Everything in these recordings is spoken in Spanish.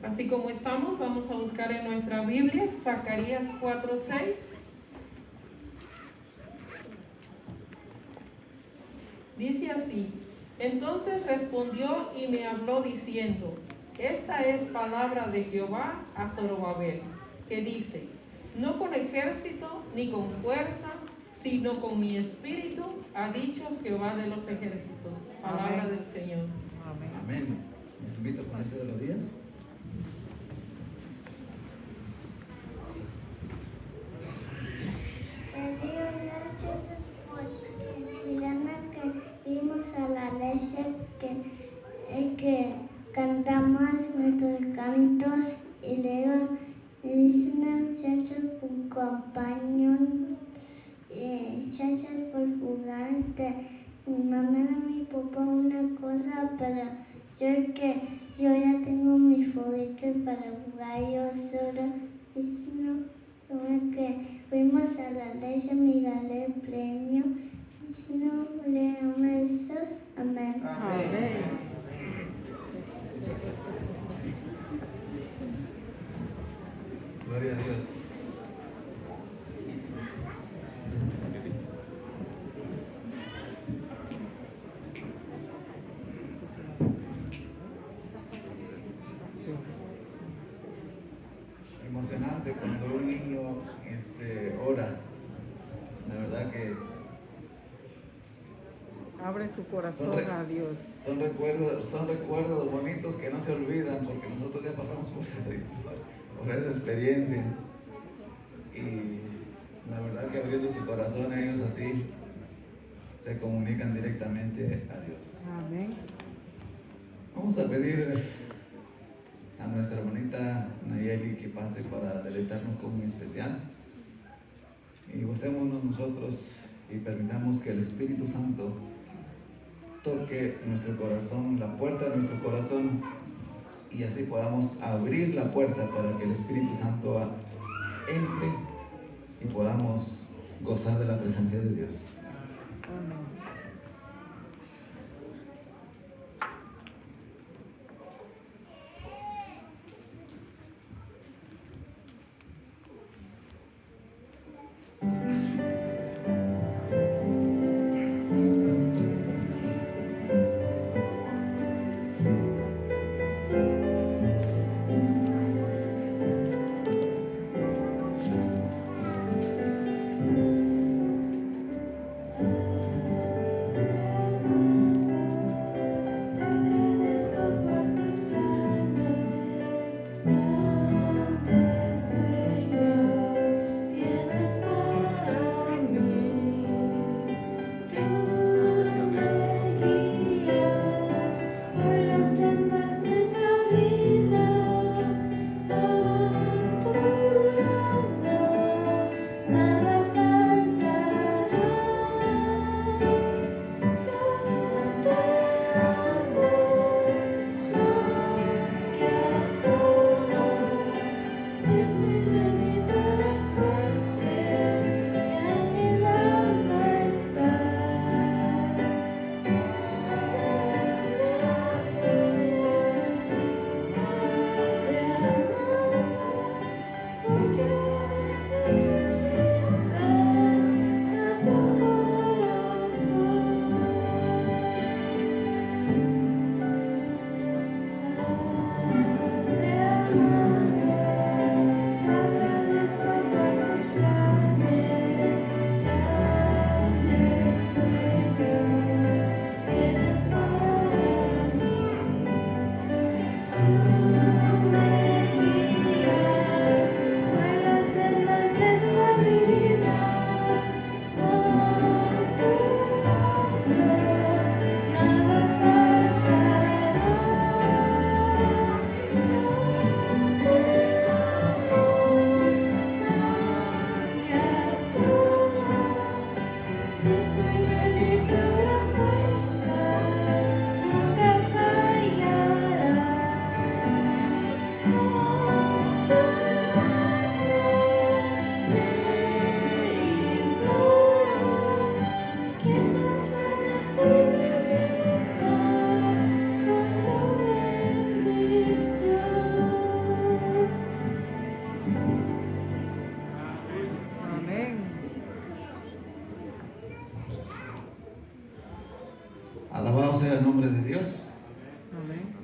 Así como estamos, vamos a buscar en nuestra Biblia Zacarías 4:6. Dice así: entonces respondió y me habló diciendo: esta es palabra de Jehová a Zorobabel, que dice: no con ejército ni con fuerza, sino con mi espíritu, ha dicho Jehová de los ejércitos. Palabra Amén. Del Señor. Amén. Amén. Les invito a ponerse de rodillas. Gracias por cuidarme, que vimos a la iglesia, que cantamos nuestros cantos y luego dicen muchachos por compañeros, muchachos por jugar. Mi mamá y mi papá una cosa, pero yo ya tengo mis juguetes para jugar yo sola. Que fuimos a la iglesia, me gané el premio. Y si no, le amo esos. Amén. Amén. Gloria a Dios. Emocionante cuando un niño ora. La verdad que abre su corazón a Dios. Son recuerdos bonitos que no se olvidan, porque nosotros ya pasamos por esa historia, por esa experiencia. Y la verdad que abriendo su corazón, ellos así se comunican directamente a Dios. Amén. Vamos a pedir a nuestra hermanita Nayeli que pase para deleitarnos con un especial. Y gocémonos nosotros y permitamos que el Espíritu Santo toque nuestro corazón, la puerta de nuestro corazón, y así podamos abrir la puerta para que el Espíritu Santo entre y podamos gozar de la presencia de Dios. Amén.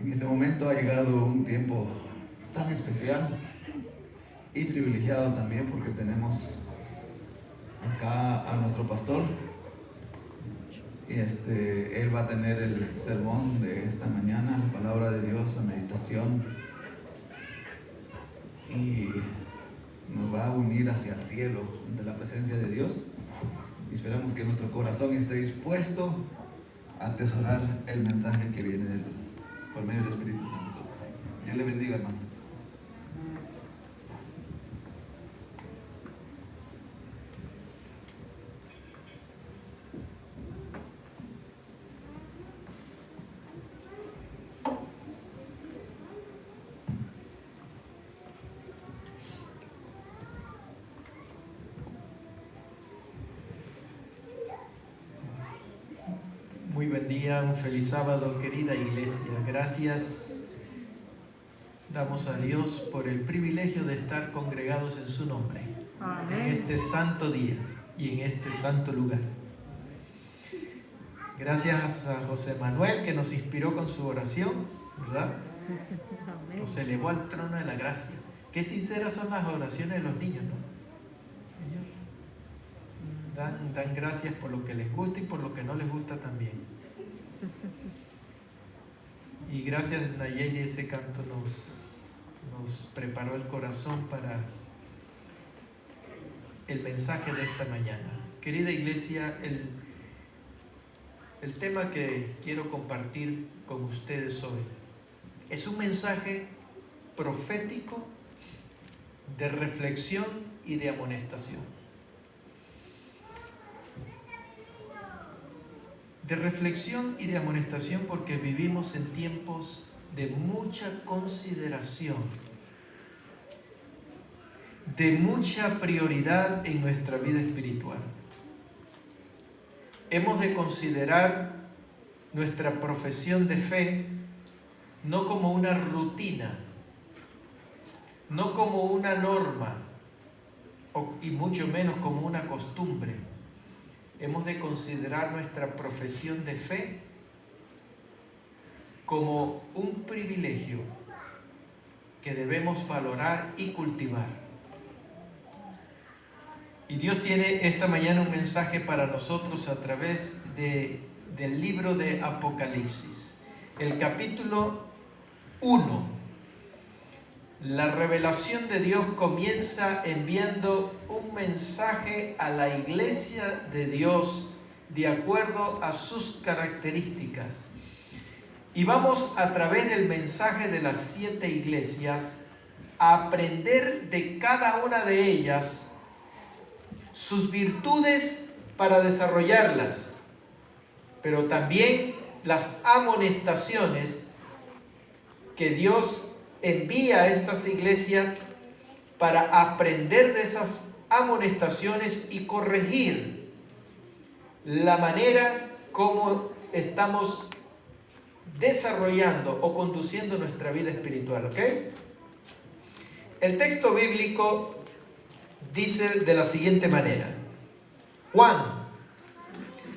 En este momento ha llegado un tiempo tan especial y privilegiado también porque tenemos acá a nuestro pastor y él va a tener el sermón de esta mañana, la palabra de Dios, la meditación, y nos va a unir hacia el cielo ante la presencia de Dios. Y esperamos que nuestro corazón esté dispuesto a atesorar el mensaje que viene por medio del Espíritu Santo. Dios le bendiga, hermano. Muy buen día, un feliz sábado, querida iglesia. Gracias damos a Dios por el privilegio de estar congregados en su nombre. Amén. En este santo día y en este santo lugar. Gracias a José Manuel que nos inspiró con su oración, ¿verdad? Amén. Nos elevó al trono de la gracia. Qué sinceras son las oraciones de los niños, ¿no? Ellos dan gracias por lo que les gusta y por lo que no les gusta también. Y gracias, Nayeli, ese canto nos preparó el corazón para el mensaje de esta mañana. Querida iglesia, el tema que quiero compartir con ustedes hoy es un mensaje profético de reflexión y de amonestación. De reflexión y de amonestación porque vivimos en tiempos de mucha consideración, de mucha prioridad en nuestra vida espiritual. Hemos de considerar nuestra profesión de fe no como una rutina, no como una norma, y mucho menos como una costumbre. Hemos de considerar nuestra profesión de fe como un privilegio que debemos valorar y cultivar. Y Dios tiene esta mañana un mensaje para nosotros a través del libro de Apocalipsis. El capítulo 1. La revelación de Dios comienza enviando un mensaje a la iglesia de Dios de acuerdo a sus características. Y vamos a través del mensaje de las 7 iglesias a aprender de cada una de ellas sus virtudes para desarrollarlas, pero también las amonestaciones que Dios envía a estas iglesias para aprender de esas amonestaciones y corregir la manera como estamos desarrollando o conduciendo nuestra vida espiritual, ¿ok? El texto bíblico dice de la siguiente manera. Juan,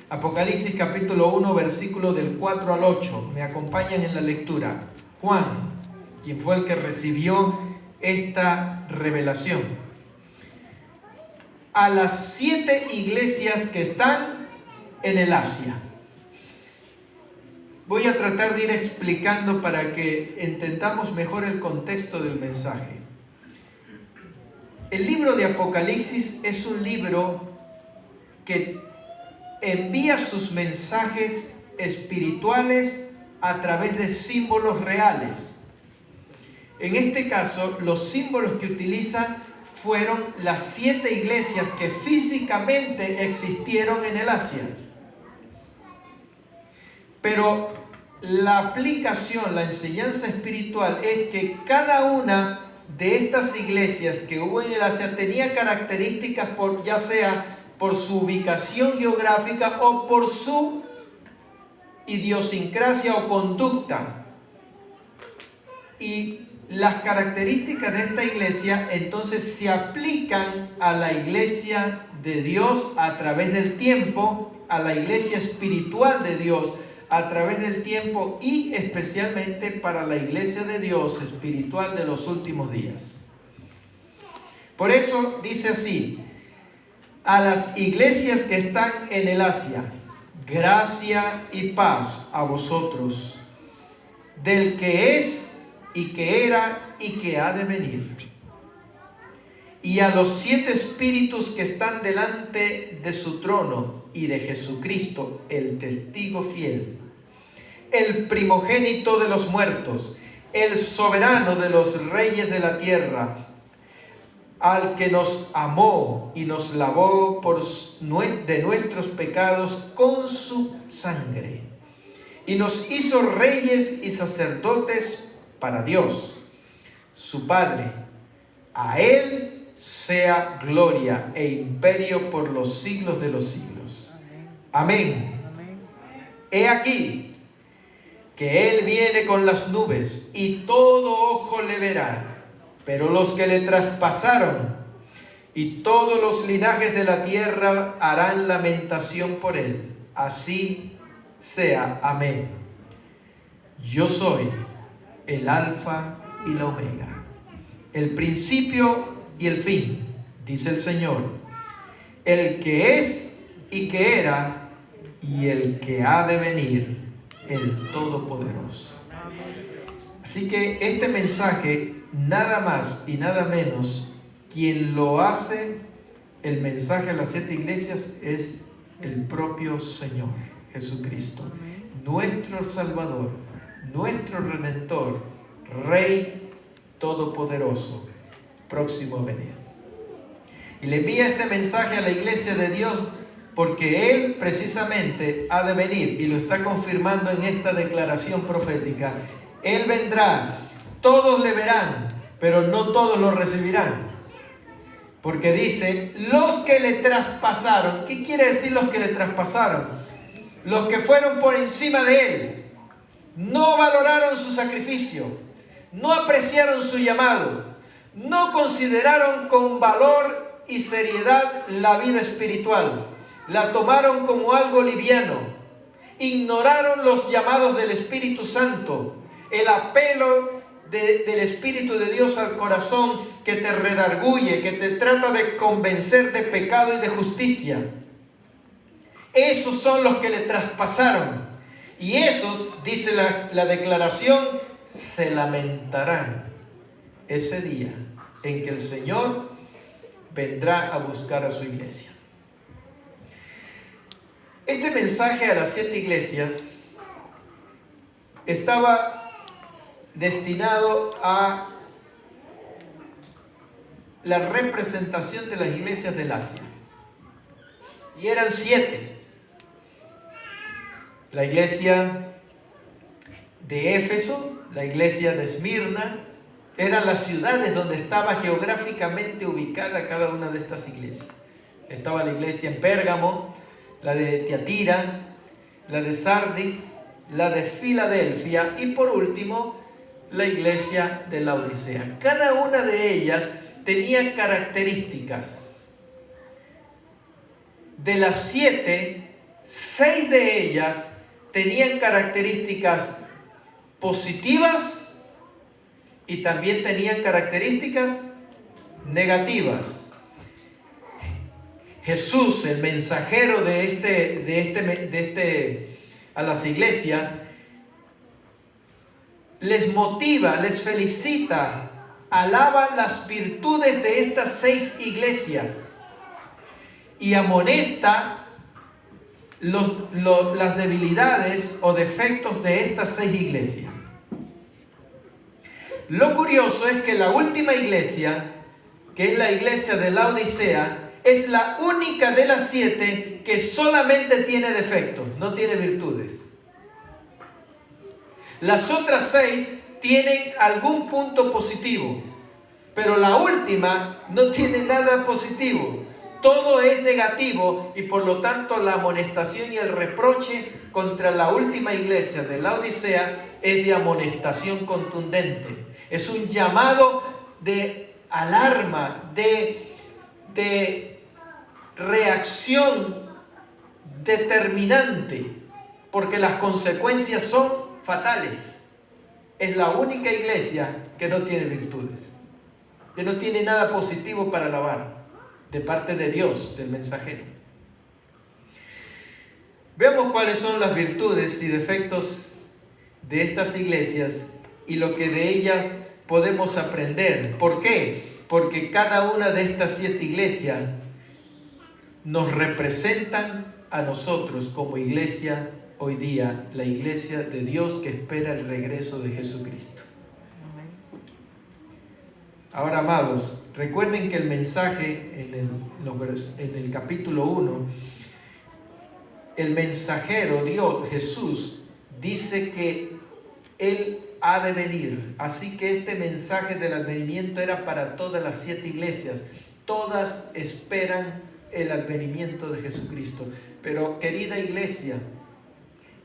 Apocalipsis capítulo 1, versículo del 4 al 8. Me acompañan en la lectura. Juan, quien fue el que recibió esta revelación. A las 7 iglesias que están en el Asia. Voy a tratar de ir explicando para que entendamos mejor el contexto del mensaje. El libro de Apocalipsis es un libro que envía sus mensajes espirituales a través de símbolos reales. En este caso, los símbolos que utilizan fueron las 7 iglesias que físicamente existieron en el Asia. Pero la aplicación, la enseñanza espiritual es que cada una de estas iglesias que hubo en el Asia tenía características ya sea por su ubicación geográfica o por su idiosincrasia o conducta. Y las características de esta iglesia entonces se aplican a la iglesia de Dios a través del tiempo, a la iglesia espiritual de Dios a través del tiempo y especialmente para la iglesia de Dios espiritual de los últimos días. Por eso dice así: a las iglesias que están en el Asia, gracia y paz a vosotros, del que es y que era y que ha de venir. Y a los 7 espíritus que están delante de su trono y de Jesucristo, el testigo fiel, el primogénito de los muertos, el soberano de los reyes de la tierra, al que nos amó y nos lavó de nuestros pecados con su sangre, y nos hizo reyes y sacerdotes para Dios, su Padre. A Él sea gloria e imperio por los siglos de los siglos. Amén. He aquí que Él viene con las nubes y todo ojo le verá, pero los que le traspasaron y todos los linajes de la tierra harán lamentación por Él. Así sea. Amén. Yo soy el Alfa y la Omega, el principio y el fin, dice el Señor, el que es y que era y el que ha de venir, el Todopoderoso. Así que este mensaje, nada más y nada menos, quien lo hace, el mensaje a las 7 iglesias, es el propio Señor Jesucristo, nuestro Salvador, nuestro Redentor, Rey Todopoderoso, próximo a venir. Y le envía este mensaje a la iglesia de Dios porque Él precisamente ha de venir, y lo está confirmando en esta declaración profética. Él vendrá, todos le verán, pero no todos lo recibirán. Porque dice, los que le traspasaron. ¿Qué quiere decir los que le traspasaron? Los que fueron por encima de Él, no valoraron su sacrificio, no apreciaron su llamado, no consideraron con valor y seriedad la vida espiritual, la tomaron como algo liviano, ignoraron los llamados del Espíritu Santo, el apelo del Espíritu de Dios al corazón que te redarguye, que te trata de convencer de pecado y de justicia. Esos son los que le traspasaron, y esos, dice la declaración, se lamentarán ese día en que el Señor vendrá a buscar a su iglesia. Este mensaje a las 7 iglesias estaba destinado a la representación de las iglesias del Asia. Y eran 7. La iglesia de Éfeso, la iglesia de Esmirna, eran las ciudades donde estaba geográficamente ubicada cada una de estas iglesias. Estaba la iglesia en Pérgamo, la de Tiatira, la de Sardis, la de Filadelfia y por último la iglesia de Laodicea. Cada una de ellas tenía características. De las 7, 6 de ellas tenían características positivas y también tenían características negativas. Jesús, el mensajero a las iglesias, les motiva, les felicita, alaba las virtudes de estas 6 iglesias y amonesta las debilidades o defectos de estas 6 iglesias. Lo curioso es que la última iglesia, que es la iglesia de Laodicea, es la única de las 7 que solamente tiene defectos, no tiene virtudes. Las otras 6 tienen algún punto positivo, pero la última no tiene nada positivo. Todo es negativo y por lo tanto la amonestación y el reproche contra la última iglesia de Laodicea es de amonestación contundente. Es un llamado de alarma, de reacción determinante, porque las consecuencias son fatales. Es la única iglesia que no tiene virtudes, que no tiene nada positivo para alabar de parte de Dios, del mensajero. Veamos cuáles son las virtudes y defectos de estas iglesias y lo que de ellas podemos aprender. ¿Por qué? Porque cada una de estas 7 iglesias nos representan a nosotros como iglesia hoy día, la iglesia de Dios que espera el regreso de Jesucristo. Ahora, amados, recuerden que el mensaje en el capítulo 1, el mensajero, Dios, Jesús, dice que Él ha de venir. Así que este mensaje del advenimiento era para todas las 7 iglesias. Todas esperan el advenimiento de Jesucristo. Pero, querida iglesia,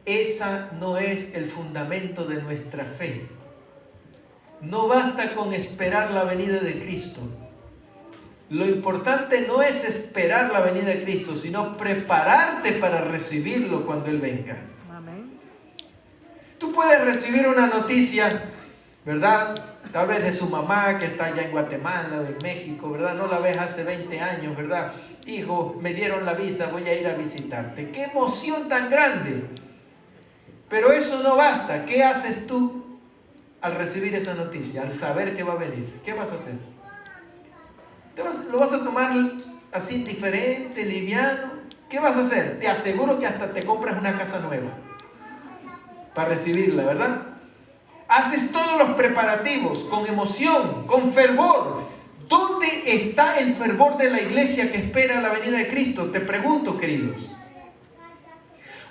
esa no es el fundamento de nuestra fe. No basta con esperar la venida de Cristo. Lo importante no es esperar la venida de Cristo, sino prepararte para recibirlo cuando Él venga. Amén. Tú puedes recibir una noticia, ¿verdad? Tal vez de su mamá que está allá en Guatemala o en México, ¿verdad? No la ves hace 20 años, ¿verdad? Hijo, me dieron la visa, voy a ir a visitarte. ¡Qué emoción tan grande! Pero eso no basta. ¿Qué haces tú al recibir esa noticia, al saber que va a venir? ¿Qué vas a hacer? ¿Lo vas a tomar así diferente, liviano? ¿Qué vas a hacer? Te aseguro que hasta te compras una casa nueva para recibirla, ¿verdad? Haces todos los preparativos con emoción, con fervor. ¿Dónde está el fervor de la iglesia que espera la venida de Cristo? Te pregunto, queridos.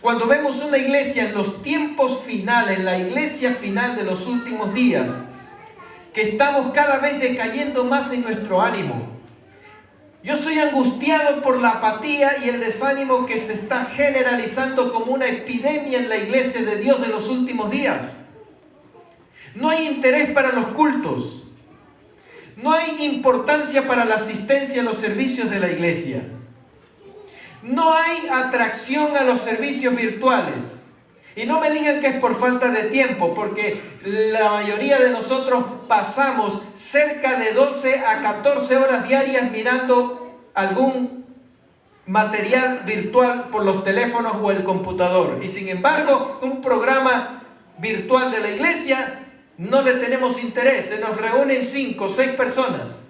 Cuando vemos una iglesia en los tiempos finales, la iglesia final de los últimos días, que estamos cada vez decayendo más en nuestro ánimo. Yo estoy angustiado por la apatía y el desánimo que se está generalizando como una epidemia en la iglesia de Dios de los últimos días. No hay interés para los cultos. No hay importancia para la asistencia a los servicios de la iglesia. No hay atracción a los servicios virtuales. Y no me digan que es por falta de tiempo, porque la mayoría de nosotros pasamos cerca de 12 a 14 horas diarias mirando algún material virtual por los teléfonos o el computador. Y sin embargo, un programa virtual de la iglesia no le tenemos interés. Se nos reúnen 5 o 6 personas.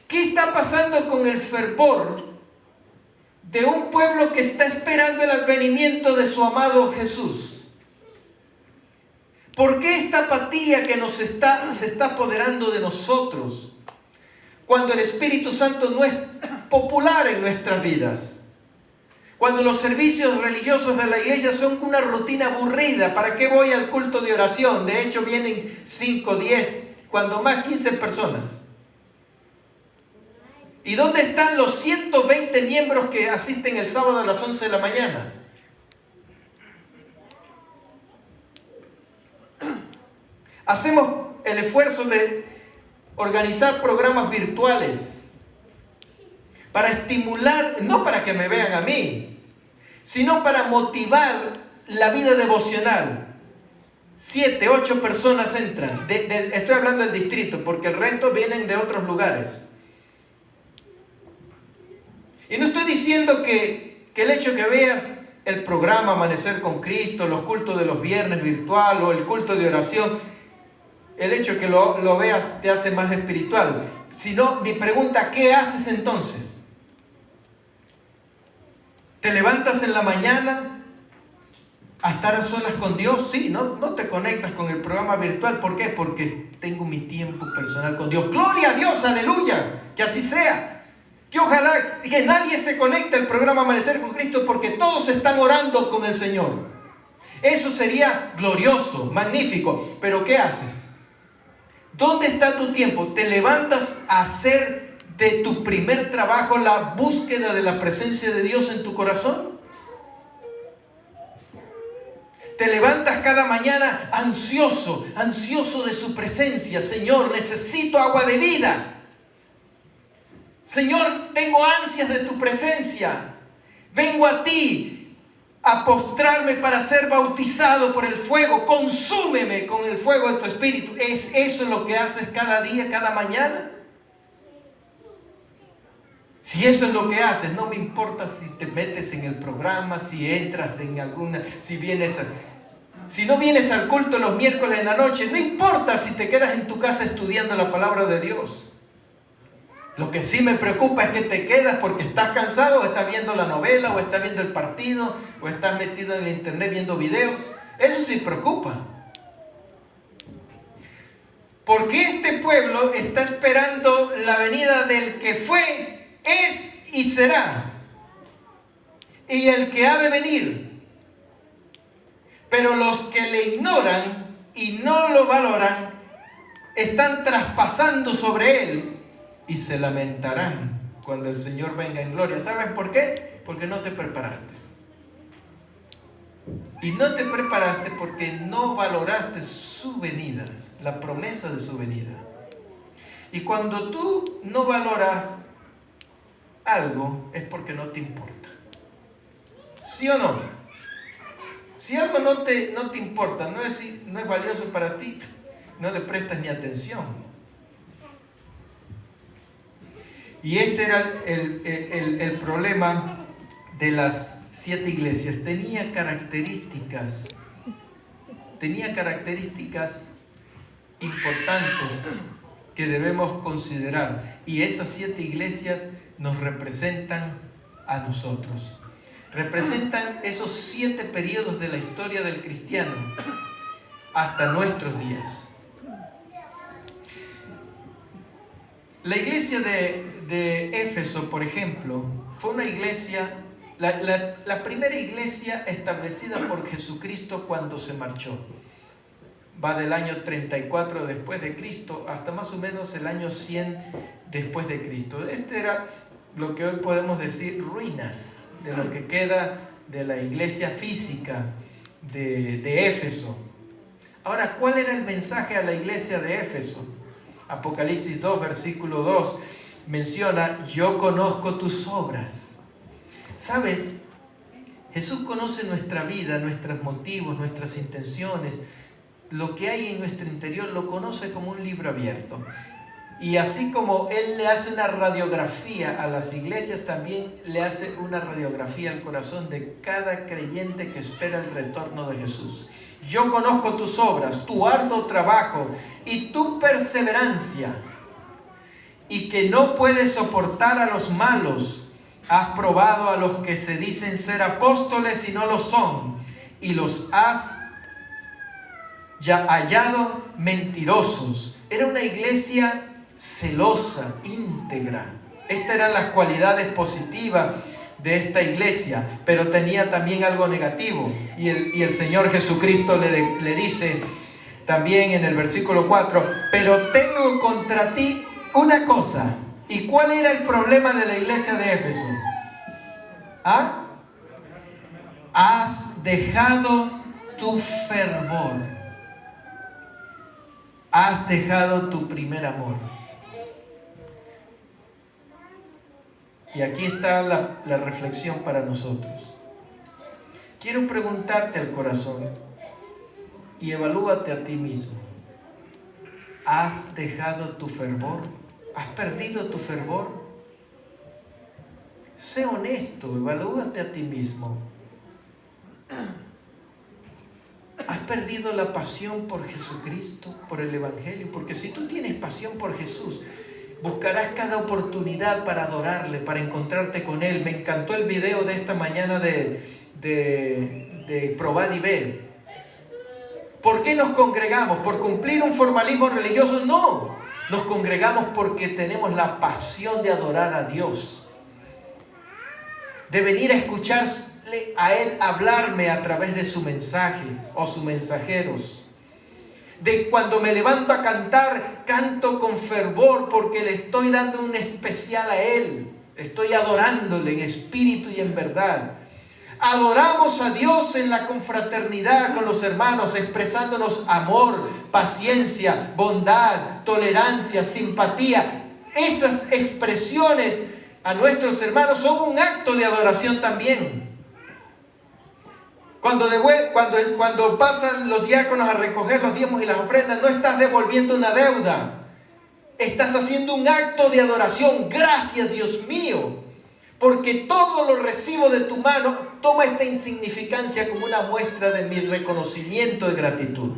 ¿Qué está pasando con el fervor de un pueblo que está esperando el advenimiento de su amado Jesús? ¿Por qué esta apatía que se está apoderando de nosotros cuando el Espíritu Santo no es popular en nuestras vidas? Cuando los servicios religiosos de la iglesia son una rutina aburrida. ¿Para qué voy al culto de oración? De hecho vienen 5, 10, cuando más 15 personas. ¿Y dónde están los 120 miembros que asisten el sábado a las 11 de la mañana? Hacemos el esfuerzo de organizar programas virtuales para estimular, no para que me vean a mí, sino para motivar la vida devocional. 7, 8 personas entran. Estoy hablando del distrito, porque el resto vienen de otros lugares. Y no estoy diciendo que el hecho que veas el programa Amanecer con Cristo, los cultos de los viernes virtual o el culto de oración, el hecho que lo veas te hace más espiritual. Sino mi pregunta, ¿qué haces entonces? ¿Te levantas en la mañana a estar a solas con Dios? Sí, no te conectas con el programa virtual. ¿Por qué? Porque tengo mi tiempo personal con Dios. ¡Gloria a Dios! ¡Aleluya! Que así sea. Que ojalá que nadie se conecte al programa Amanecer con Cristo, porque todos están orando con el Señor. Eso sería glorioso, magnífico. Pero ¿qué haces? ¿Dónde está tu tiempo? ¿Te levantas a hacer de tu primer trabajo la búsqueda de la presencia de Dios en tu corazón? Te levantas cada mañana ansioso de su presencia. Señor, necesito agua de vida. Señor, tengo ansias de tu presencia. Vengo a ti a postrarme para ser bautizado por el fuego. Consúmeme con el fuego de tu espíritu. ¿Es eso lo que haces cada día, cada mañana? Si eso es lo que haces, no me importa si te metes en el programa, si entras en alguna, si no vienes al culto los miércoles en la noche, no importa si te quedas en tu casa estudiando la palabra de Dios. Lo que sí me preocupa es que te quedas porque estás cansado, o estás viendo la novela, o estás viendo el partido, o estás metido en el internet viendo videos. Eso sí preocupa. Porque este pueblo está esperando la venida del que fue, es y será, y el que ha de venir. Pero los que le ignoran y no lo valoran, están traspasando sobre él y se lamentarán cuando el Señor venga en gloria. ¿Sabes por qué? Porque no te preparaste. Y no te preparaste porque no valoraste su venida, la promesa de su venida. Y cuando tú no valoras algo, es porque no te importa. ¿Sí o no? Si algo no te importa, no es valioso para ti, no le prestas ni atención. Y este era el problema de las 7 iglesias. Tenía características importantes que debemos considerar. Y esas 7 iglesias nos representan a nosotros. Representan esos 7 periodos de la historia del cristiano hasta nuestros días. La iglesia de Éfeso, por ejemplo, fue una iglesia, la primera iglesia establecida por Jesucristo cuando se marchó. Va del año 34 después de Cristo hasta más o menos el año 100 después de Cristo. Este era lo que hoy podemos decir ruinas de lo que queda de la iglesia física de Éfeso. Ahora, ¿cuál era el mensaje a la iglesia de Éfeso? Apocalipsis 2, versículo 2 menciona: yo conozco tus obras. ¿Sabes? Jesús conoce nuestra vida, nuestros motivos, nuestras intenciones, lo que hay en nuestro interior, lo conoce como un libro abierto. Y así como Él le hace una radiografía a las iglesias, también le hace una radiografía al corazón de cada creyente que espera el retorno de Jesús. Yo conozco tus obras, tu arduo trabajo y tu perseverancia, y que no puedes soportar a los malos. Has probado a los que se dicen ser apóstoles y no lo son, y los has ya hallado mentirosos. Era una iglesia celosa, íntegra. Estas eran las cualidades positivas de esta iglesia, pero tenía también algo negativo. Y el Señor Jesucristo le dice también en el versículo 4: pero tengo contra ti una cosa. ¿Y cuál era el problema de la iglesia de Éfeso? ¿Ah? Has dejado tu fervor. Has dejado tu primer amor. Y aquí está la reflexión para nosotros. Quiero preguntarte al corazón y evalúate a ti mismo. ¿Has dejado tu fervor? ¿Has perdido tu fervor? Sé honesto, evalúate a ti mismo. ¿Has perdido la pasión por Jesucristo, por el Evangelio? Porque si tú tienes pasión por Jesús, buscarás cada oportunidad para adorarle, para encontrarte con Él. Me encantó el video de esta mañana de Probad y Ver. ¿Por qué nos congregamos? ¿Por cumplir un formalismo religioso? No. Nos congregamos porque tenemos la pasión de adorar a Dios, de venir a escucharle a Él hablarme a través de su mensaje o sus mensajeros. De cuando me levanto a cantar, canto con fervor porque le estoy dando un especial a Él. Estoy adorándole en espíritu y en verdad. Adoramos a Dios en la confraternidad con los hermanos, expresándonos amor, paciencia, bondad, tolerancia, simpatía. Esas expresiones a nuestros hermanos son un acto de adoración también. Cuando pasan los diáconos a recoger los diezmos y las ofrendas, no estás devolviendo una deuda. Estás haciendo un acto de adoración. Gracias, Dios mío, porque todo lo recibo de tu mano. Toma esta insignificancia como una muestra de mi reconocimiento de gratitud.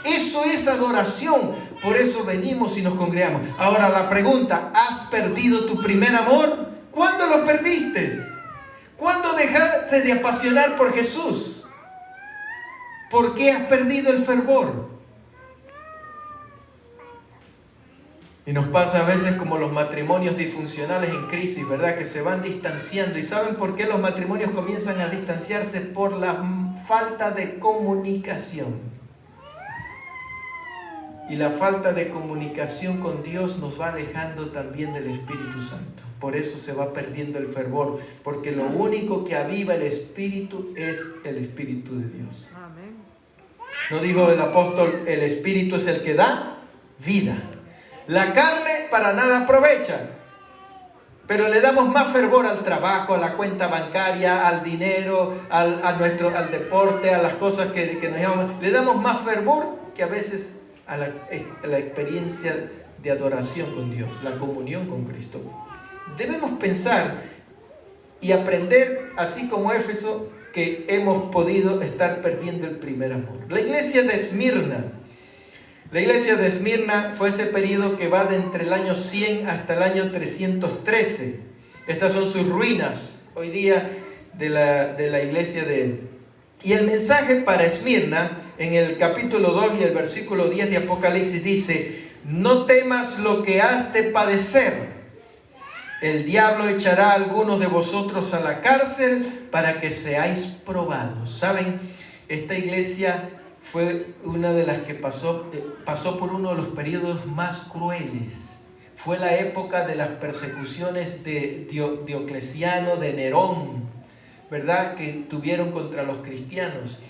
Eso es adoración. Por eso venimos y nos congregamos. Ahora la pregunta: ¿has perdido tu primer amor? ¿Cuándo lo perdiste? ¿Cuándo dejaste de apasionar por Jesús? ¿Por qué has perdido el fervor? Y nos pasa a veces como los matrimonios disfuncionales en crisis, ¿verdad? Que se van distanciando. ¿Y saben por qué los matrimonios comienzan a distanciarse? Por la falta de comunicación. Y la falta de comunicación con Dios nos va alejando también del Espíritu Santo. Por eso se va perdiendo el fervor, porque lo único que aviva el Espíritu es el Espíritu de Dios. Amén. ¿No dijo el apóstol, el Espíritu es el que da vida? La carne para nada aprovecha, pero le damos más fervor al trabajo, a la cuenta bancaria, al dinero, al deporte, a las cosas que nos llaman. Le damos más fervor que a veces a la experiencia de adoración con Dios, la comunión con Cristo. Debemos pensar y aprender, así como Éfeso, que hemos podido estar perdiendo el primer amor. La iglesia de Esmirna fue ese periodo que va de entre el año 100 hasta el año 313. Estas son sus ruinas hoy día de la iglesia de él. Y el mensaje para Esmirna, en el capítulo 2 y el versículo 10 de Apocalipsis dice: no temas lo que has de padecer. El diablo echará a algunos de vosotros a la cárcel para que seáis probados. ¿Saben? Esta iglesia fue una de las que pasó por uno de los periodos más crueles. Fue la época de las persecuciones de Diocleciano, de Nerón, ¿verdad? Que tuvieron contra los cristianos,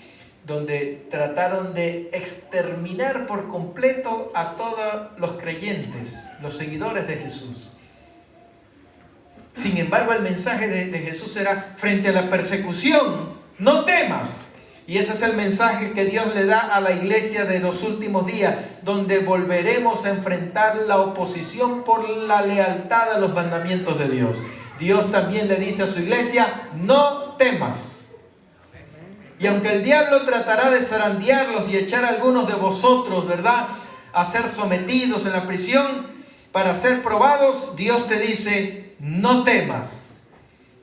donde trataron de exterminar por completo a todos los creyentes, los seguidores de Jesús. Sin embargo, el mensaje de Jesús era: frente a la persecución, no temas. Y ese es el mensaje que Dios le da a la iglesia de los últimos días, donde volveremos a enfrentar la oposición por la lealtad a los mandamientos de Dios. Dios también le dice a su iglesia: no temas. Y aunque el diablo tratará de zarandearlos y echar a algunos de vosotros, ¿verdad?, a ser sometidos en la prisión para ser probados, Dios te dice: no temas.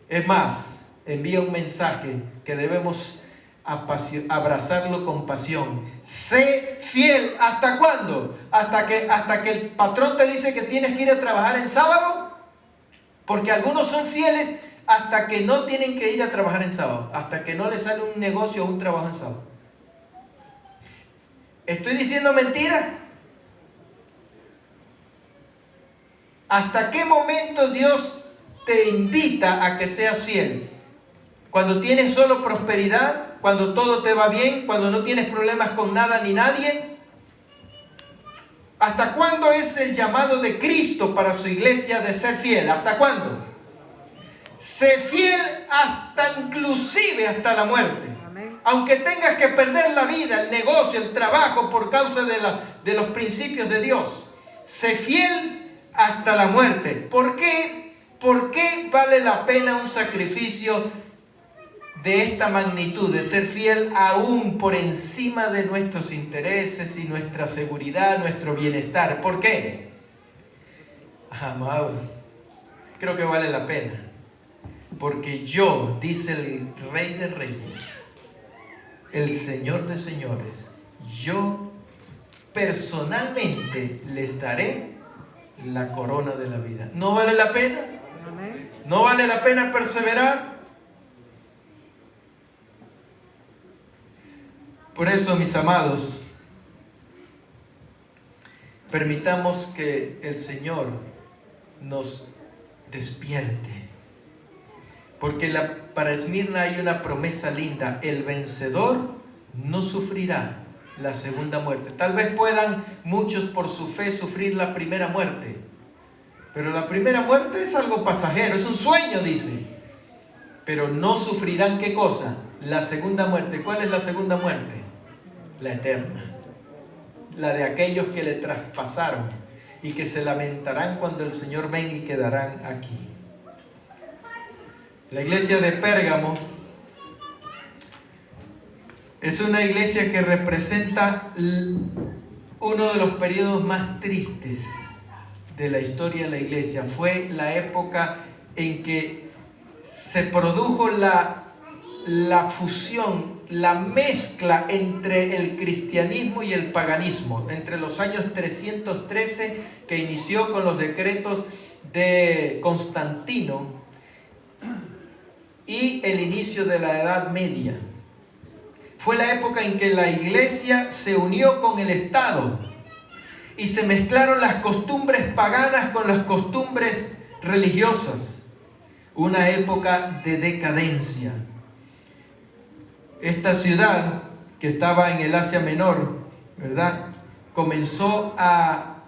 Es más, envía un mensaje que debemos abrazarlo con pasión. Sé fiel. ¿Hasta cuándo? Hasta que el patrón te dice que tienes que ir a trabajar en sábado. Porque algunos son fieles hasta que no tienen que ir a trabajar en sábado, hasta que no les sale un negocio o un trabajo en sábado. ¿Estoy diciendo mentira? ¿Hasta qué momento Dios te invita a que seas fiel? ¿Cuando tienes solo prosperidad? ¿Cuando todo te va bien? ¿Cuando no tienes problemas con nada ni nadie? ¿Hasta cuándo es el llamado de Cristo para su iglesia de ser fiel? ¿Hasta cuándo? Sé fiel inclusive hasta la muerte. Amén. Aunque tengas que perder la vida, el negocio, el trabajo por causa de los principios de Dios. Sé fiel hasta la muerte. ¿Por qué? ¿Por qué vale la pena un sacrificio de esta magnitud, de ser fiel aún por encima de nuestros intereses y nuestra seguridad, nuestro bienestar? ¿Por qué? Amado, creo que vale la pena. Porque yo, dice el Rey de Reyes, el Señor de Señores, yo personalmente les daré la corona de la vida. ¿No vale la pena? Amén. ¿No vale la pena perseverar? Por eso, mis amados, permitamos que el Señor nos despierte. Porque para Esmirna hay una promesa linda: el vencedor no sufrirá la segunda muerte. Tal vez puedan muchos por su fe sufrir la primera muerte, pero la primera muerte es algo pasajero, es un sueño, dice. Pero no sufrirán, ¿qué cosa? la segunda muerte. ¿Cuál es la segunda muerte? La eterna. La de aquellos que le traspasaron y que se lamentarán cuando el Señor venga y quedarán aquí. La iglesia de Pérgamo es una iglesia que representa uno de los periodos más tristes de la historia de la iglesia. Fue la época en que se produjo la fusión, la mezcla entre el cristianismo y el paganismo, entre los años 313, que inició con los decretos de Constantino, y el inicio de la Edad Media. Fue la época en que la iglesia se unió con el Estado y se mezclaron las costumbres paganas con las costumbres religiosas. Una época de decadencia. Esta ciudad que estaba en el Asia Menor, ¿verdad?, comenzó a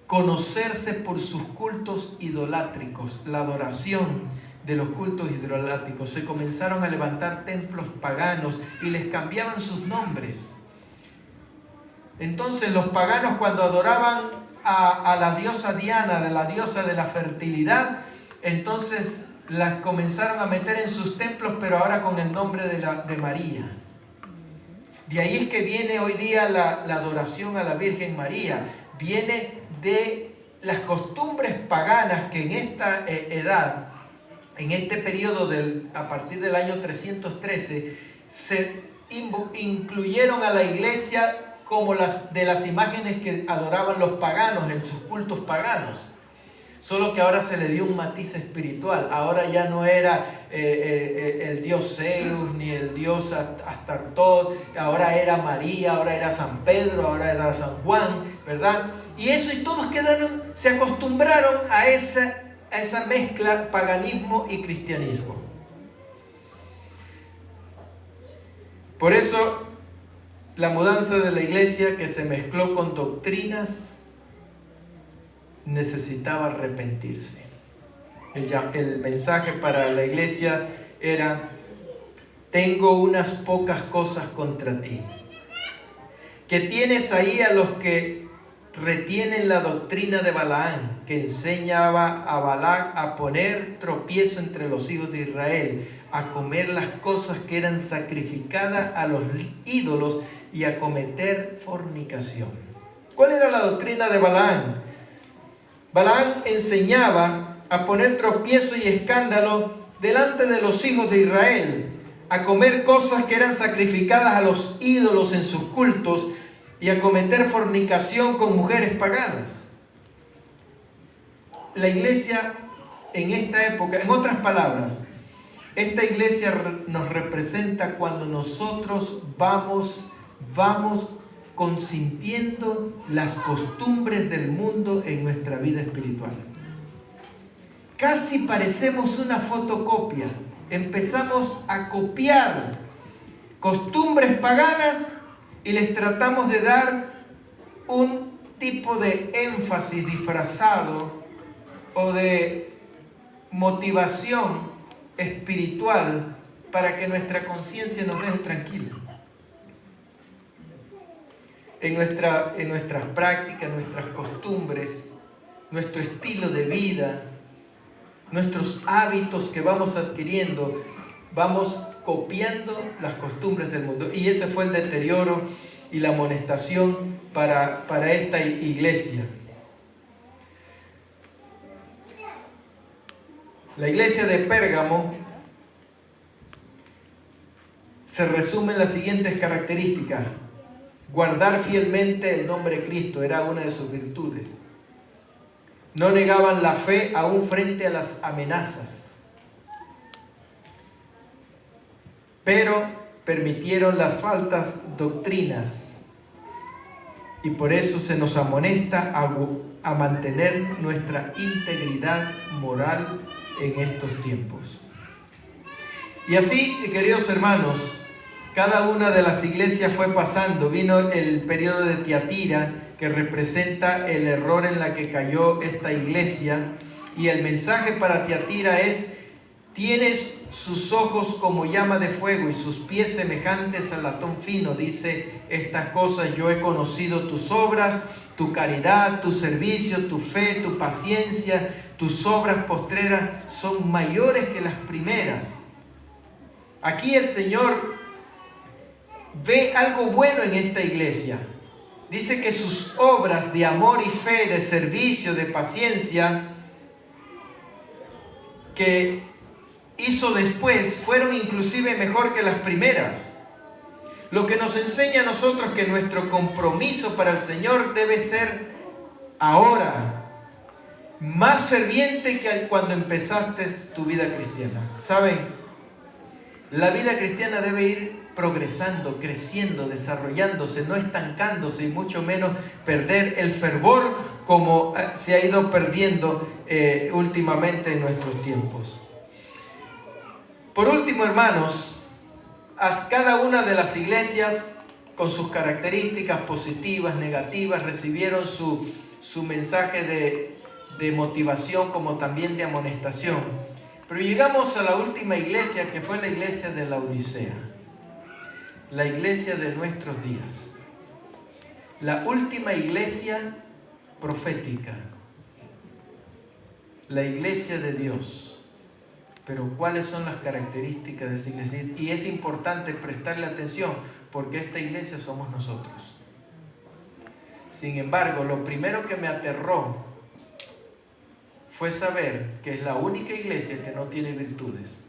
conocerse por sus cultos idolátricos, la adoración de los cultos idolátricos. Se comenzaron a levantar templos paganos y les cambiaban sus nombres. Entonces los paganos, cuando adoraban a la diosa Diana, de la diosa de la fertilidad, entonces las comenzaron a meter en sus templos, pero ahora con el nombre de María. De ahí es que viene hoy día la adoración a la Virgen María. Viene de las costumbres paganas que en esta edad, en este periodo a partir del año 313, se incluyeron a la iglesia como las imágenes que adoraban los paganos en sus cultos paganos. Solo que ahora se le dio un matiz espiritual. Ahora ya no era el dios Zeus ni el dios Astartot. Ahora era María, ahora era San Pedro, ahora era San Juan, ¿verdad? Y eso, y todos se acostumbraron a esa mezcla, paganismo y cristianismo. Por eso la mudanza de la iglesia, que se mezcló con doctrinas, necesitaba arrepentirse. El mensaje para la iglesia era: tengo unas pocas cosas contra ti, que tienes ahí a los que retienen la doctrina de Balaán, que enseñaba a Balac a poner tropiezo entre los hijos de Israel, a comer las cosas que eran sacrificadas a los ídolos y a cometer fornicación. ¿Cuál era la doctrina de Balaán? Balaán enseñaba a poner tropiezo y escándalo delante de los hijos de Israel, a comer cosas que eran sacrificadas a los ídolos en sus cultos y a cometer fornicación con mujeres paganas. La iglesia en esta época, en otras palabras, esta iglesia nos representa cuando nosotros vamos consintiendo las costumbres del mundo en nuestra vida espiritual. Casi parecemos una fotocopia. Empezamos a copiar costumbres paganas y les tratamos de dar un tipo de énfasis disfrazado o de motivación espiritual para que nuestra conciencia nos deje tranquila. En nuestras prácticas, nuestras costumbres, nuestro estilo de vida, nuestros hábitos que vamos adquiriendo, vamos copiando las costumbres del mundo. Y ese fue el deterioro y la amonestación para esta iglesia. La iglesia de Pérgamo se resume en las siguientes características. Guardar fielmente el nombre de Cristo era una de sus virtudes. No negaban la fe aún frente a las amenazas, pero permitieron las falsas doctrinas, y por eso se nos amonesta a mantener nuestra integridad moral en estos tiempos. Y así, queridos hermanos, cada una de las iglesias fue pasando. Vino el periodo de Tiatira, que representa el error en la que cayó esta iglesia, y el mensaje para Tiatira es: tienes sus ojos como llama de fuego y sus pies semejantes a latón fino. Dice, estas cosas yo he conocido tus obras, tu caridad, tu servicio, tu fe, tu paciencia, tus obras postreras son mayores que las primeras. Aquí el Señor ve algo bueno en esta iglesia. Dice que sus obras de amor y fe, de servicio, de paciencia, que hizo después, fueron inclusive mejor que las primeras. Lo que nos enseña a nosotros que nuestro compromiso para el Señor debe ser ahora más ferviente que cuando empezaste tu vida cristiana. ¿Saben? La vida cristiana debe ir progresando, creciendo, desarrollándose, no estancándose y mucho menos perder el fervor como se ha ido perdiendo últimamente en nuestros tiempos. Por último, hermanos, cada una de las iglesias con sus características positivas, negativas, recibieron su mensaje de motivación como también de amonestación. Pero llegamos a la última iglesia, que fue la iglesia de la Odisea, la iglesia de nuestros días, la última iglesia profética, la iglesia de Dios. Pero ¿cuáles son las características de esa iglesia? Y es importante prestarle atención, porque esta iglesia somos nosotros. Sin embargo, lo primero que me aterró fue saber que es la única iglesia que no tiene virtudes,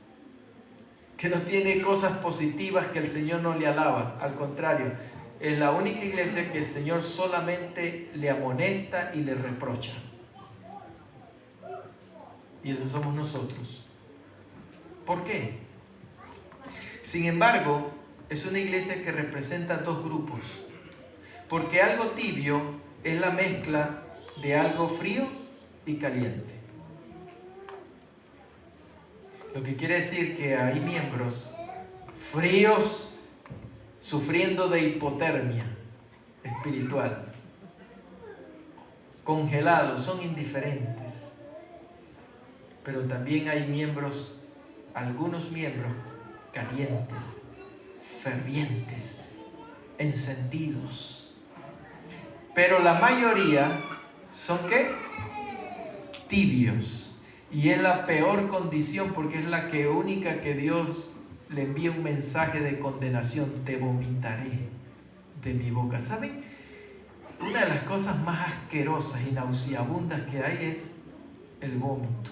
que no tiene cosas positivas que el Señor no le alaba. Al contrario, es la única iglesia que el Señor solamente le amonesta y le reprocha. Y esos somos nosotros. ¿Por qué? Sin embargo, es una iglesia que representa dos grupos, porque algo tibio es la mezcla de algo frío y caliente. Lo que quiere decir que hay miembros fríos sufriendo de hipotermia espiritual, congelados, son indiferentes. Pero también hay miembros, algunos miembros calientes, fervientes, encendidos. Pero la mayoría son ¿qué? Tibios. Y es la peor condición, porque es la única que Dios le envía un mensaje de condenación: te vomitaré de mi boca. ¿Saben? Una de las cosas más asquerosas y nauseabundas que hay es el vómito.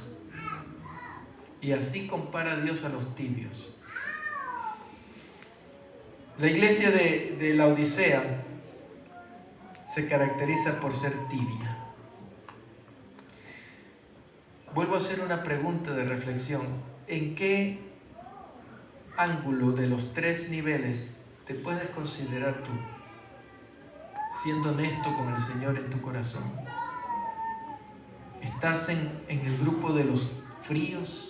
Y así compara Dios a los tibios. La iglesia de la Odisea se caracteriza por ser tibia. Vuelvo a hacer una pregunta de reflexión. ¿En qué ángulo de los 3 niveles te puedes considerar tú, siendo honesto con el Señor en tu corazón? ¿Estás en el grupo de los fríos?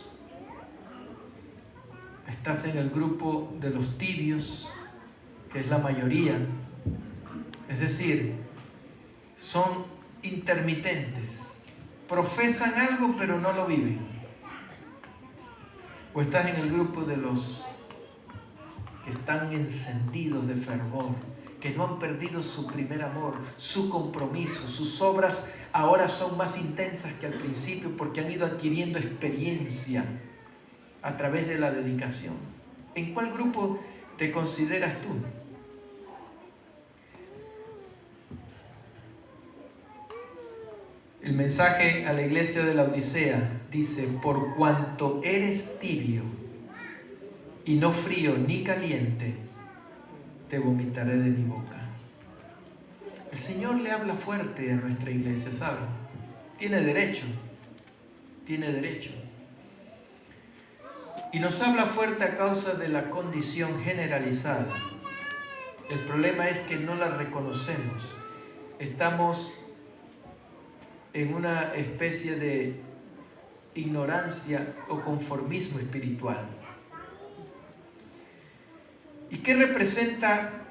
¿Estás en el grupo de los tibios, que es la mayoría? Es decir, son intermitentes. Profesan algo pero no lo viven. O estás en el grupo de los que están encendidos de fervor, que no han perdido su primer amor, su compromiso. Sus obras ahora son más intensas que al principio, porque han ido adquiriendo experiencia a través de la dedicación. ¿En cuál grupo te consideras tú? El mensaje a la iglesia de la Odisea dice: por cuanto eres tibio y no frío ni caliente, te vomitaré de mi boca. El Señor le habla fuerte a nuestra iglesia, ¿saben? Tiene derecho. Y nos habla fuerte a causa de la condición generalizada. El problema es que no la reconocemos. Estamos en una especie de ignorancia o conformismo espiritual. ¿Y qué representa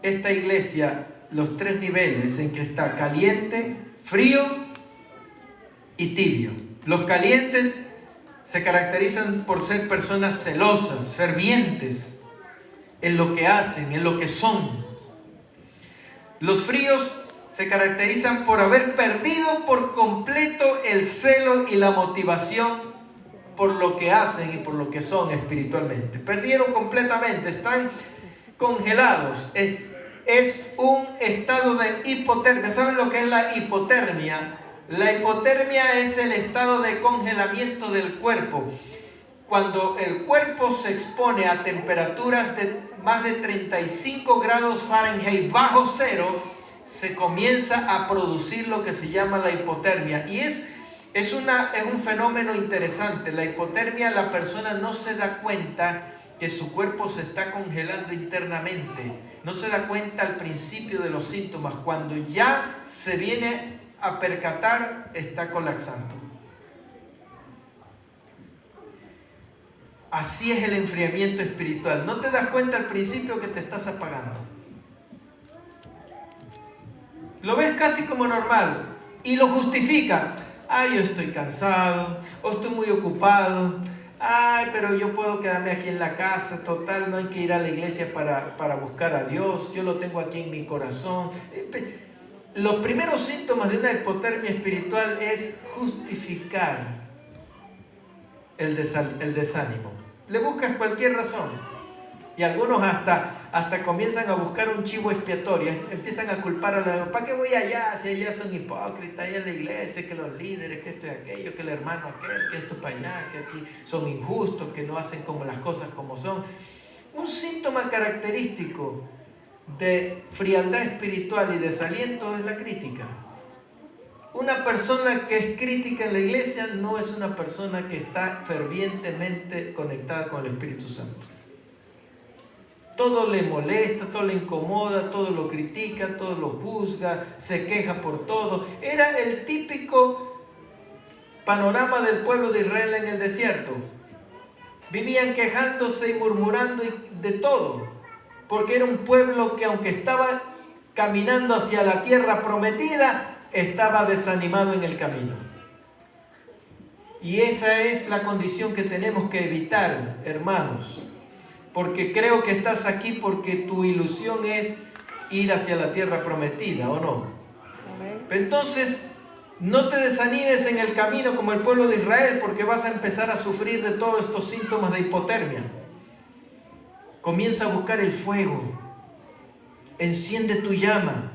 esta iglesia? Los 3 niveles en que está: caliente, frío y tibio. Los calientes se caracterizan por ser personas celosas, fervientes en lo que hacen, en lo que son. Los fríos se caracterizan por haber perdido por completo el celo y la motivación por lo que hacen y por lo que son espiritualmente. Perdieron completamente, están congelados. Es un estado de hipotermia. ¿Saben lo que es la hipotermia? La hipotermia es el estado de congelamiento del cuerpo. Cuando el cuerpo se expone a temperaturas de más de 35 grados Fahrenheit bajo cero, se comienza a producir lo que se llama la hipotermia. Y es un fenómeno interesante. La hipotermia, la persona no se da cuenta que su cuerpo se está congelando internamente. No se da cuenta al principio de los síntomas. Cuando ya se viene a percatar, está colapsando. Así es el enfriamiento espiritual. No te das cuenta al principio que te estás apagando. Lo ves casi como normal y lo justifica. Ay, yo estoy cansado, o estoy muy ocupado. Ay, pero yo puedo quedarme aquí en la casa. Total, no hay que ir a la iglesia para buscar a Dios. Yo lo tengo aquí en mi corazón. Los primeros síntomas de una hipotermia espiritual es justificar el desánimo. Le buscas cualquier razón. Y algunos hasta comienzan a buscar un chivo expiatorio. Empiezan a culpar a los demás. ¿Para qué voy allá? Si allá son hipócritas, allá en la iglesia, que los líderes, que esto y aquello, que el hermano aquel, que esto para allá, que aquí son injustos, que no hacen como las cosas como son. Un síntoma característico de frialdad espiritual y desaliento es la crítica. Una persona que es crítica en la iglesia no es una persona que está fervientemente conectada con el Espíritu Santo. Todo le molesta, todo le incomoda, todo lo critica, todo lo juzga, se queja por todo. Era el típico panorama del pueblo de Israel en el desierto. Vivían quejándose y murmurando de todo, porque era un pueblo que, aunque estaba caminando hacia la tierra prometida, estaba desanimado en el camino. Y esa es la condición que tenemos que evitar, hermanos. Porque creo que estás aquí porque tu ilusión es ir hacia la tierra prometida, ¿o no? Amén. Entonces, no te desanimes en el camino como el pueblo de Israel, porque vas a empezar a sufrir de todos estos síntomas de hipotermia. Comienza a buscar el fuego. Enciende tu llama.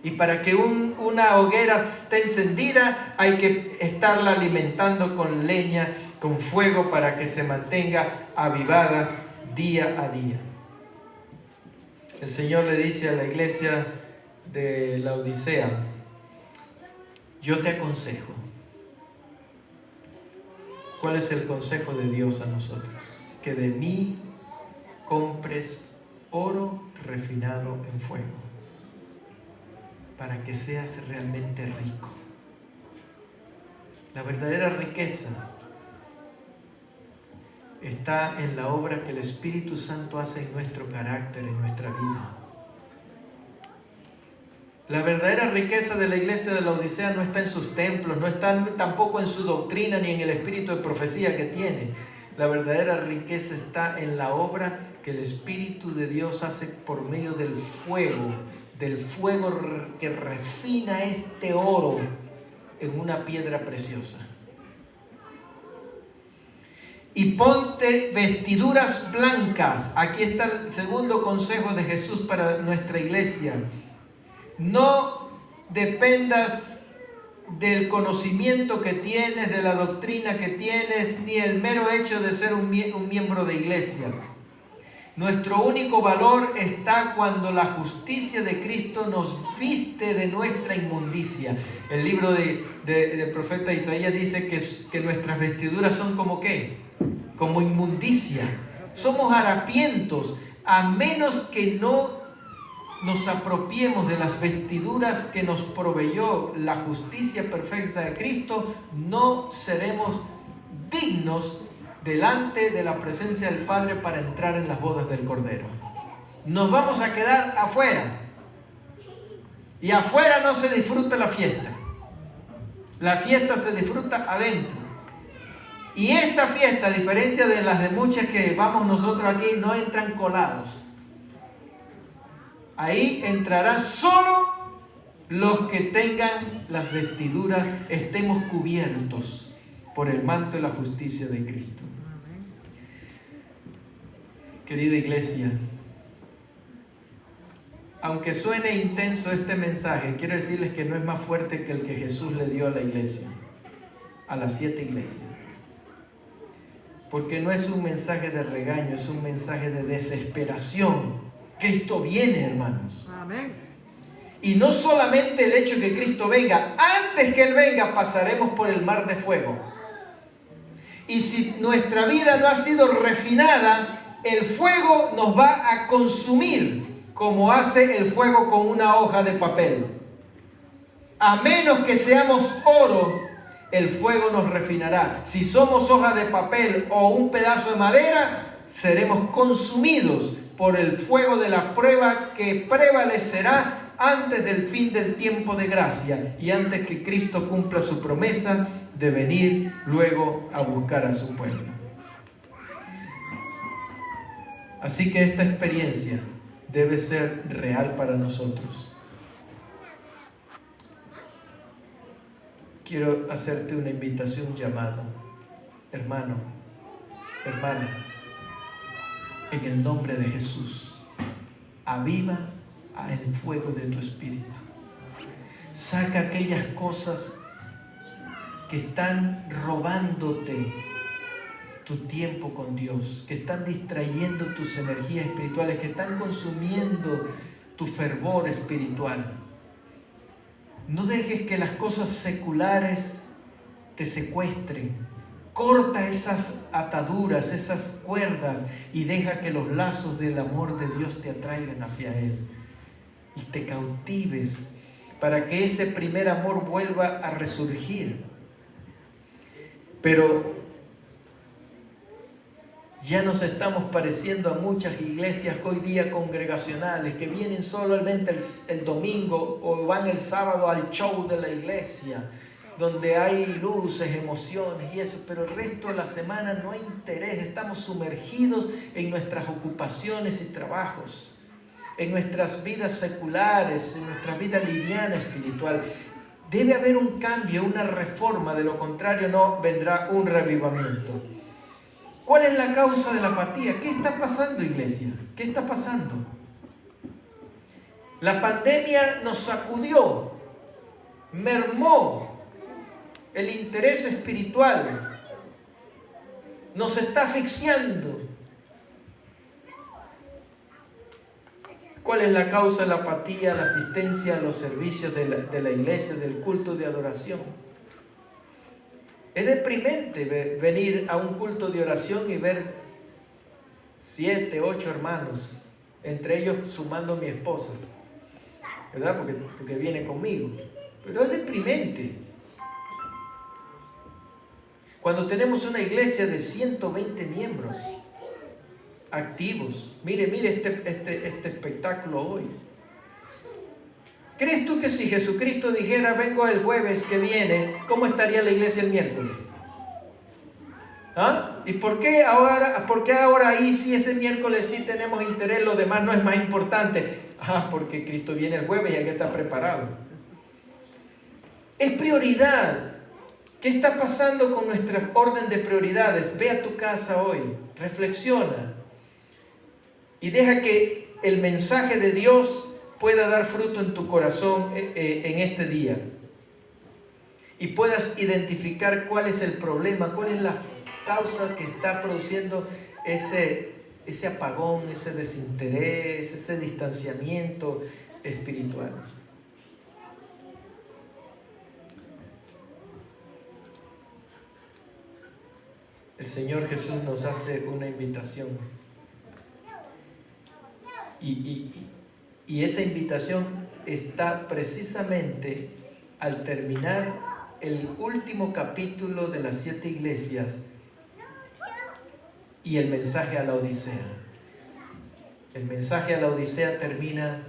Y para que una hoguera esté encendida, hay que estarla alimentando con leña, con fuego, para que se mantenga avivada día a día. El Señor le dice a la iglesia de la Odisea: yo te aconsejo. ¿Cuál es el consejo de Dios a nosotros? Que de mí compres oro refinado en fuego, para que seas realmente rico. La verdadera riqueza está en la obra que el Espíritu Santo hace en nuestro carácter, en nuestra vida. La verdadera riqueza de la iglesia de la Odisea no está en sus templos, no está tampoco en su doctrina ni en el espíritu de profecía que tiene. La verdadera riqueza está en la obra que el Espíritu de Dios hace por medio del fuego que refina este oro en una piedra preciosa. Y ponte vestiduras blancas. Aquí está el segundo consejo de Jesús para nuestra iglesia. No dependas del conocimiento que tienes, de la doctrina que tienes, ni el mero hecho de ser un miembro de iglesia. Nuestro único valor está cuando la justicia de Cristo nos viste de nuestra inmundicia. El libro del profeta Isaías dice que nuestras vestiduras son como ¿qué? Como inmundicia. Somos harapientos, a menos que no nos apropiemos de las vestiduras que nos proveyó la justicia perfecta de Cristo, no seremos dignos delante de la presencia del Padre para entrar en las bodas del Cordero. Nos vamos a quedar afuera. Y afuera no se disfruta la fiesta. La fiesta se disfruta adentro. Y esta fiesta, a diferencia de las de muchas que vamos nosotros aquí, no entran colados. Ahí entrarán solo los que tengan las vestiduras, estemos cubiertos por el manto de la justicia de Cristo. Querida iglesia, aunque suene intenso este mensaje, quiero decirles que no es más fuerte que el que Jesús le dio a la iglesia, a las 7 iglesias. Porque no es un mensaje de regaño, es un mensaje de desesperación. Cristo viene, hermanos. Amén. Y no solamente el hecho de que Cristo venga, antes que Él venga pasaremos por el mar de fuego. Y si nuestra vida no ha sido refinada, el fuego nos va a consumir como hace el fuego con una hoja de papel. A menos que seamos oro, el fuego nos refinará. Si somos hoja de papel o un pedazo de madera, seremos consumidos por el fuego de la prueba que prevalecerá antes del fin del tiempo de gracia y antes que Cristo cumpla su promesa de venir luego a buscar a su pueblo. Así que esta experiencia debe ser real para nosotros. Quiero hacerte una invitación llamada, hermano, hermana, en el nombre de Jesús, aviva el fuego de tu espíritu. Saca aquellas cosas que están robándote tu tiempo con Dios, que están distrayendo tus energías espirituales, que están consumiendo tu fervor espiritual. No dejes que las cosas seculares te secuestren. Corta esas ataduras, esas cuerdas y deja que los lazos del amor de Dios te atraigan hacia Él y te cautives para que ese primer amor vuelva a resurgir. Pero ya nos estamos pareciendo a muchas iglesias hoy día congregacionales que vienen solamente el domingo o van el sábado al show de la iglesia, donde hay luces, emociones y eso, pero el resto de la semana no hay interés. Estamos sumergidos en nuestras ocupaciones y trabajos, en nuestras vidas seculares, en nuestra vida liviana espiritual. Debe haber un cambio, una reforma, de lo contrario no vendrá un revivamiento. ¿Cuál es la causa de la apatía? ¿Qué está pasando, iglesia? ¿Qué está pasando? La pandemia nos sacudió, mermó el interés espiritual, nos está asfixiando. ¿Cuál es la causa de la apatía? La asistencia a los servicios de la iglesia, del culto de adoración. Es deprimente venir a un culto de oración y ver 7, 8 hermanos, entre ellos sumando a mi esposa, ¿verdad? Porque viene conmigo. Pero es deprimente. Cuando tenemos una iglesia de 120 miembros activos, mire este espectáculo hoy. ¿Crees tú que si Jesucristo dijera vengo el jueves que viene, cómo estaría la iglesia el miércoles? ¿Ah? ¿Y por qué ahora ahí sí ese miércoles sí tenemos interés, lo demás no es más importante? Porque Cristo viene el jueves y hay que estar preparado. Es prioridad. ¿Qué está pasando con nuestra orden de prioridades? Ve a tu casa hoy, reflexiona y deja que el mensaje de Dios pueda dar fruto en tu corazón en este día y puedas identificar cuál es el problema, cuál es la causa que está produciendo ese apagón, ese desinterés, ese distanciamiento espiritual. El Señor Jesús nos hace una invitación y esa invitación está precisamente al terminar el último capítulo de las 7 iglesias y el mensaje a la Odisea. El mensaje a la Odisea termina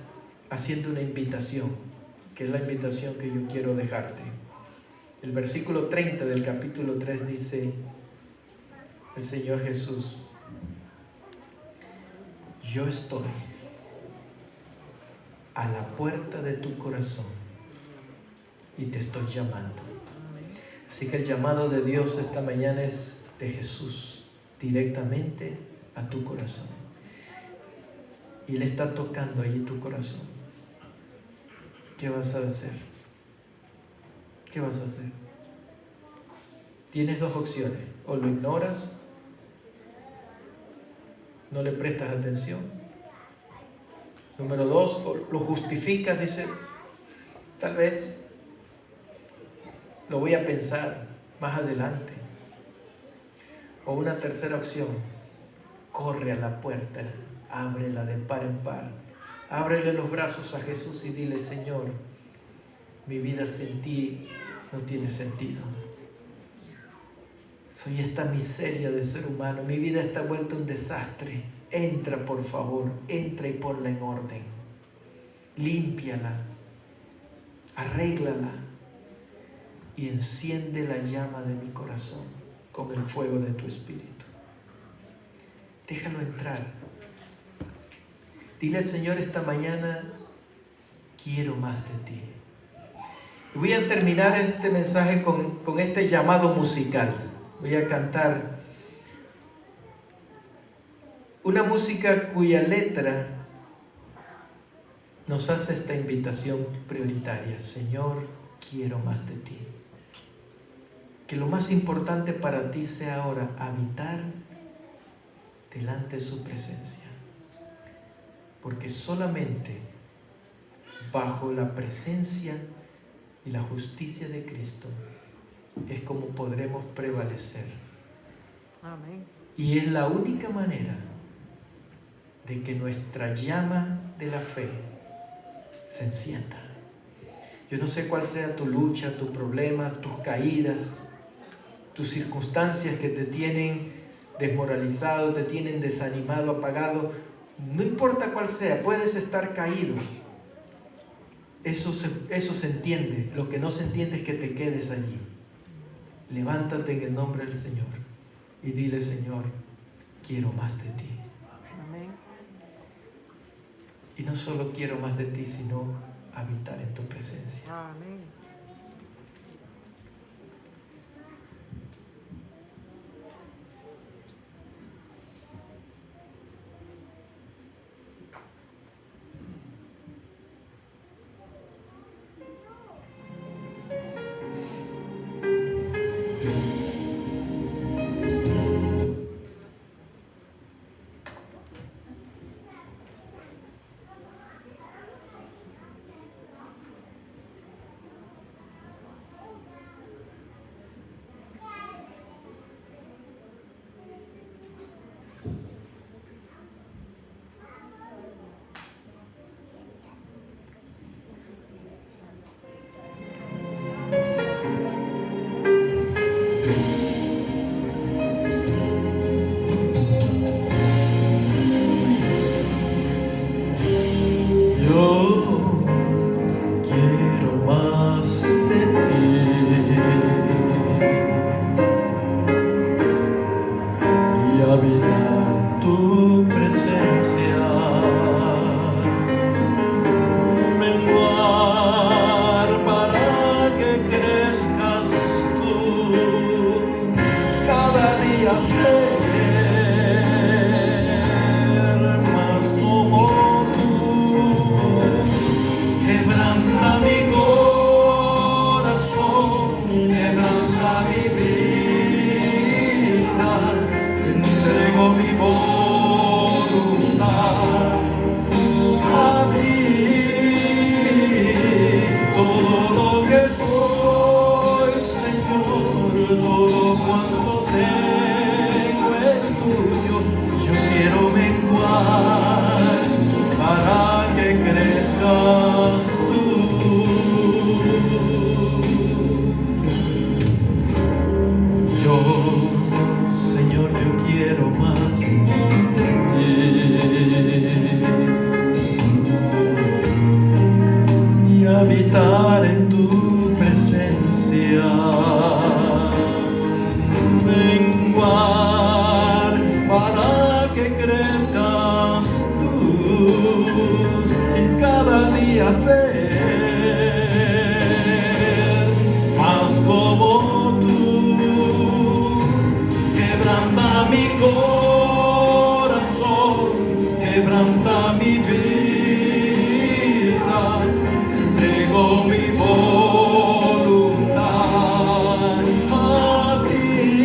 haciendo una invitación, que es la invitación que yo quiero dejarte. El versículo 30 del capítulo 3 dice: el Señor Jesús: yo estoy a la puerta de tu corazón y te estoy llamando. Así que el llamado de Dios esta mañana es de Jesús directamente a tu corazón. Y Él está tocando ahí tu corazón. ¿Qué vas a hacer? ¿Qué vas a hacer? Tienes dos opciones: o lo ignoras, no le prestas atención. Número dos, o lo justificas, dice, tal vez lo voy a pensar más adelante. O una tercera opción: corre a la puerta, ábrela de par en par, ábrele los brazos a Jesús y dile: Señor, mi vida sin ti no tiene sentido. Soy esta miseria de ser humano, mi vida está vuelta un desastre. Entra, por favor, entra y ponla en orden. Límpiala, arréglala y enciende la llama de mi corazón con el fuego de tu espíritu. Déjalo entrar. Dile al Señor esta mañana: quiero más de ti. Y voy a terminar este mensaje con este llamado musical. Voy a cantar una música cuya letra nos hace esta invitación prioritaria: Señor, quiero más de ti. Que lo más importante para ti sea ahora habitar delante de su presencia. Porque solamente bajo la presencia y la justicia de Cristo es como podremos prevalecer. Amén. Y es la única manera de que nuestra llama de la fe se encienda. Yo no sé cuál sea tu lucha, tus problemas, tus caídas, tus circunstancias que te tienen desmoralizado, te tienen desanimado, apagado. No importa cuál sea, puedes estar caído. Eso se entiende. Lo que no se entiende es que te quedes allí. Levántate en el nombre del Señor y dile: Señor, quiero más de ti. Amén. Y no solo quiero más de ti, sino habitar en tu presencia. Amén. Habitar en tu presencia, menguar podría ser más como tú. Quebranta mi corazón, quebranta mi vida, entrego mi voluntad a ti.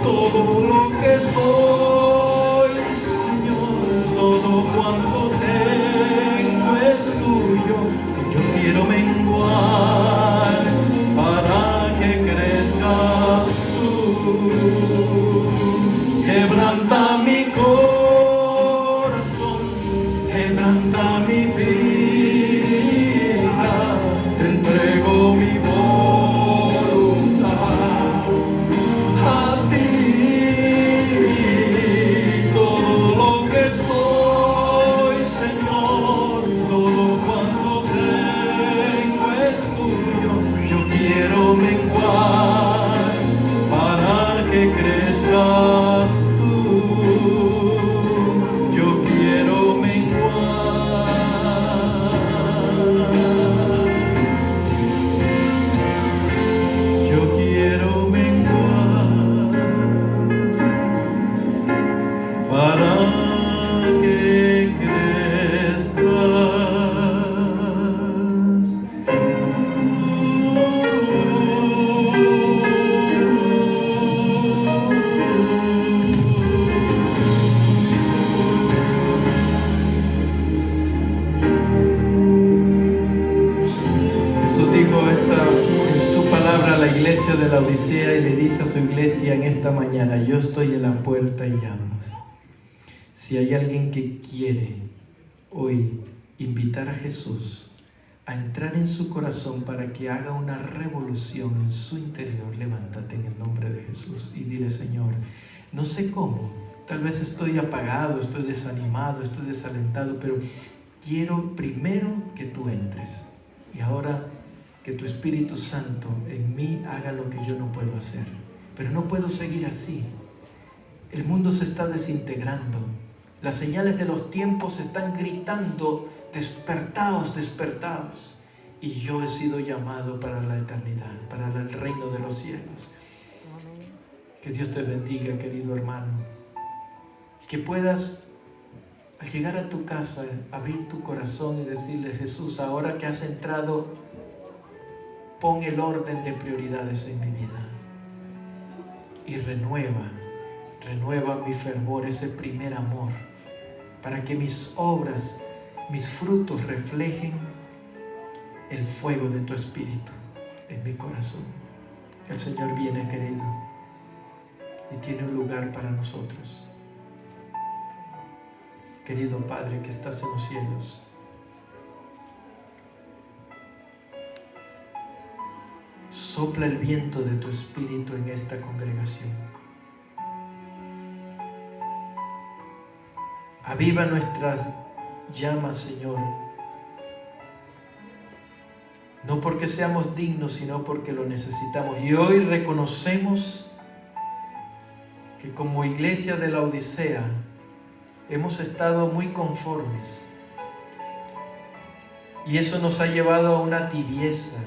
Todo lo que soy, Señor, todo cuanto tengo es tuyo. Yo quiero menguar para que crezcas tú. Quebranta mi corazón, quebranta mi vida, te entrego mi voluntad a ti. Todo lo que soy, Señor, todo cuanto tengo es tuyo. Yo quiero menguar para que crezcas tú. Yo quiero menguar. Yo quiero menguar para que crezcas. Jesús dijo en su palabra a la iglesia de la Odisea y le dice a su iglesia en esta mañana: yo estoy en la puerta y llamo. Si hay alguien que quiere hoy invitar a Jesús a entrar en su corazón para que haga una revolución en su interior, levántate en el nombre de Jesús y dile: Señor, no sé cómo, tal vez estoy apagado, estoy desanimado, estoy desalentado, pero quiero primero que tú entres. Y ahora que tu Espíritu Santo en mí haga lo que yo no puedo hacer. Pero no puedo seguir así. El mundo se está desintegrando. Las señales de los tiempos están gritando: despertaos, despertaos. Y yo he sido llamado para la eternidad, para el reino de los cielos. Que Dios te bendiga, querido hermano. Que puedas, al llegar a tu casa, abrir tu corazón y decirle: Jesús, ahora que has entrado, pon el orden de prioridades en mi vida. Y renueva mi fervor, ese primer amor, para que mis obras, mis frutos reflejen el fuego de tu Espíritu en mi corazón. El Señor viene, querido, y tiene un lugar para nosotros. Querido Padre que estás en los cielos, sopla el viento de tu Espíritu en esta congregación. Aviva nuestras llamas, Señor, no porque seamos dignos, sino porque lo necesitamos. Y hoy reconocemos que como iglesia de la Odisea hemos estado muy conformes, y eso nos ha llevado a una tibieza,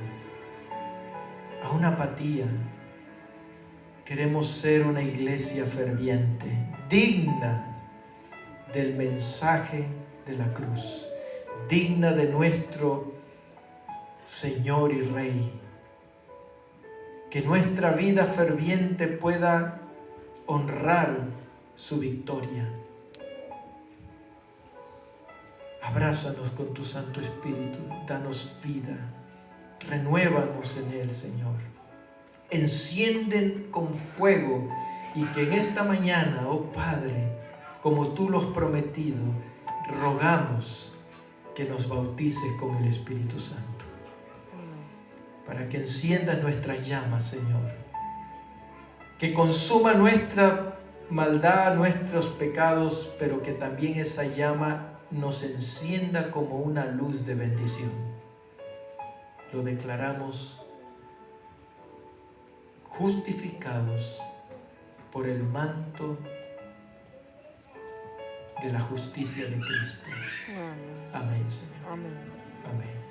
a una apatía. Queremos ser una iglesia ferviente, digna del mensaje de la cruz, digna de nuestro Señor y Rey. Que nuestra vida ferviente pueda honrar su victoria. Abrázanos con tu Santo Espíritu, danos vida, renuévanos en Él, Señor. Encienden con fuego, y que en esta mañana, oh Padre, como tú lo has prometido, rogamos que nos bautices con el Espíritu Santo, para que enciendas nuestras llamas, Señor, que consuma nuestra maldad, nuestros pecados, pero que también esa llama nos encienda como una luz de bendición. Lo declaramos justificados por el manto de la justicia de Cristo. Amén, Señor. Amén. Amén.